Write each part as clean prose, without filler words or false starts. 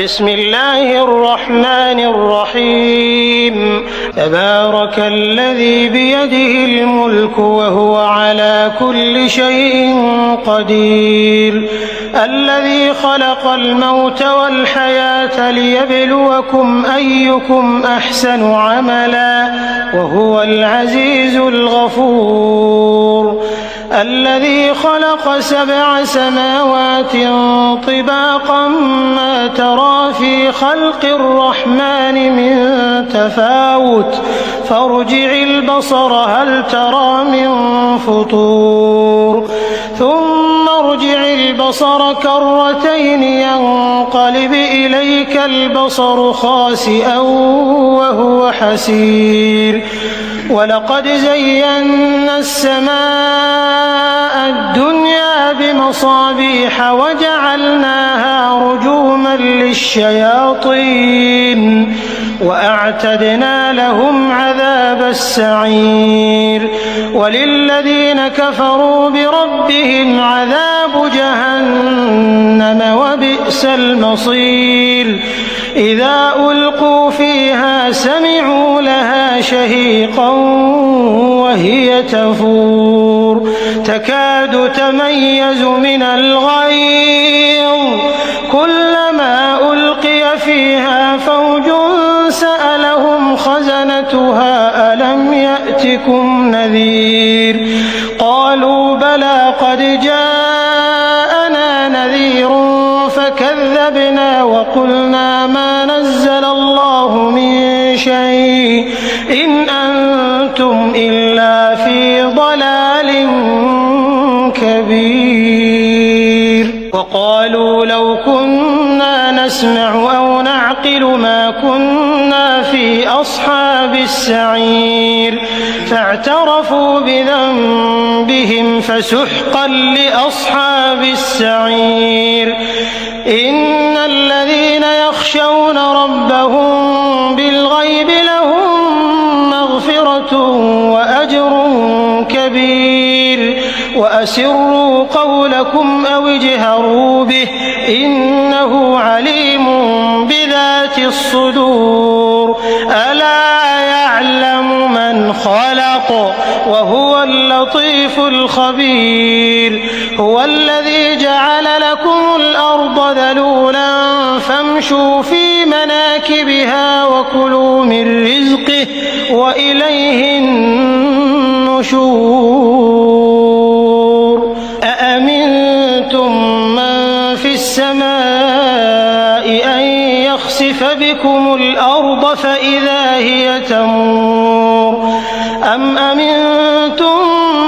بسم الله الرحمن الرحيم تبارك الذي بيده الملك وهو على كل شيء قدير الذي خلق الموت والحياة ليبلوكم أيكم أحسن عملا وهو العزيز الغفور الذي خلق 7 سماوات طباقا ما ترى في خلق الرحمن من تفاوت فارجع البصر هل ترى من فطور ثم ارجع البصر كرتين ينقلب إليك البصر خاسئا وهو حسير ولقد زينا السماء الدنيا بمصابيح وجعلناها رجوما للشياطين وأعتدنا لهم عذاب السعير وللذين كفروا بربهم عذاب جهنم وبئس المصير إذا ألقوا فيها سمعوا لها شهيقا وهي تفور تكاد تميز من الغيظ كلما ألقي فيها فوج سألهم خزنتها ألم يأتكم نذير قالوا بلى قد جاءنا نذير فكذبنا وقلنا ما نزل الله من شيء إن أنتم إلا في ضلال كبير وقالوا لو كنا نسمع أو نعقل ما كنا في أصحاب السعير فاعترفوا بذنبهم فسحقا لأصحاب السعير إن الذين يخشون ربهم بالغيب لهم مغفرة وأجر كبير وأسروا قولكم أو اجهروا به إنه عليم بذات الصدور ألا يعلم من خلق وهو اللطيف الخبير هو الذي جعل لكم الأرض ذلولا فامشوا في مناكبها وكلوا من رزقه وإليه النشور أأمنتم من في السماء أن يخسف بكم الأرض فإذا هي تمور أم أمنتم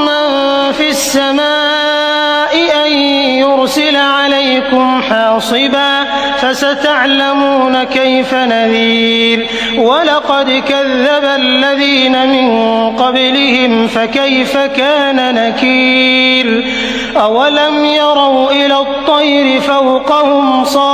من في السماء أن يرسل عليكم حاصبا فستعلمون كيف نذير ولقد كذب الذين من قبلهم فكيف كان نكير أولم يروا إلى الطير فوقهم صافات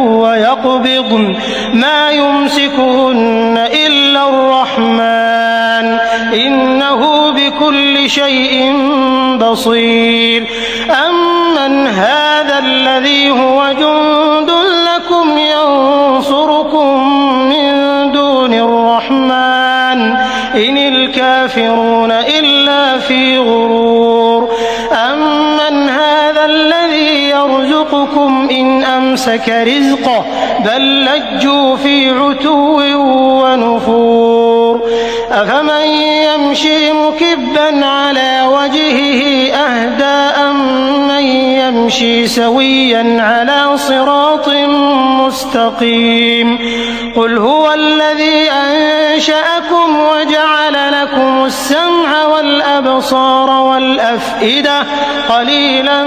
ويقبضن ما يمسكهن إلا الرحمن إنه بكل شيء بصير أمن هذا الذي هو جند لكم ينصركم من دون الرحمن إن الكافرون إلا في غرور أمن هذا الذي يرزقكم إن أمسك رزقه بل لجوا في عتو ونفور أفمن يمشي مكبا على وجهه أهدى أمن يمشي سويا على صراط مستقيم قل هو الذي أنشأكم وجعل لكم السمع والأبصار والأفئدة قليلا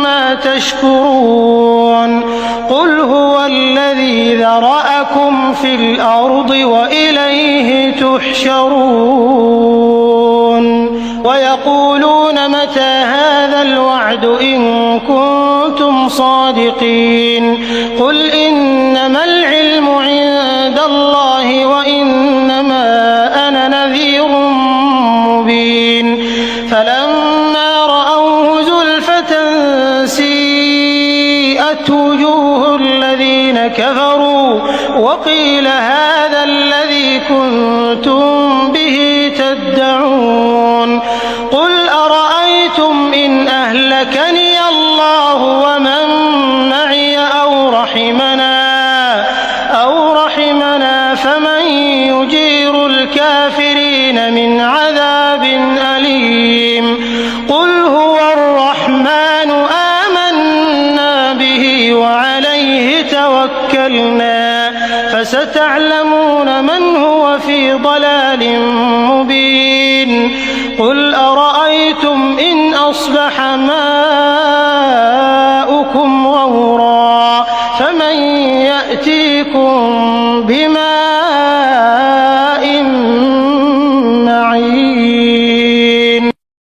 ما تشكرون قل هو الذي ذرأكم في الأرض وإليه تحشرون ويقولون متى هذا الوعد إن كنتم صادقين قل إنما العلم عند الله وإنما أنا نذير مبين فلما رأوه زلفة وَإِبَّتْ وُجُوهُ الَّذِينَ كَفَرُوا وَقِيلَ هَٰذَا الَّذِي كُنتُم بِهِ تَدَّعُونَ قُلْ أَرَأَيْتُمْ إِنْ أَهْلَكَنِيَ اللَّهُ وَمَن مَّعِيَ أَوْ رَحِمَنَا فَمَن يُجِيرُ الْكَافِرِينَ مِنْ عَذَابٍ أَلِيمٍ قُلْ هُوَ الرَّحْمَٰنُ آمَنَّا بِهِ وَعَلَيْهِ تَوَكَّلْنَا فَسَتَعْلَمُونَ مَنْ هُوَ فِي ضَلَالٍ مُّبِينٍ قُلْ أَرَأَيْتُمْ إِنْ أَصْبَحَ مَاؤُكُمْ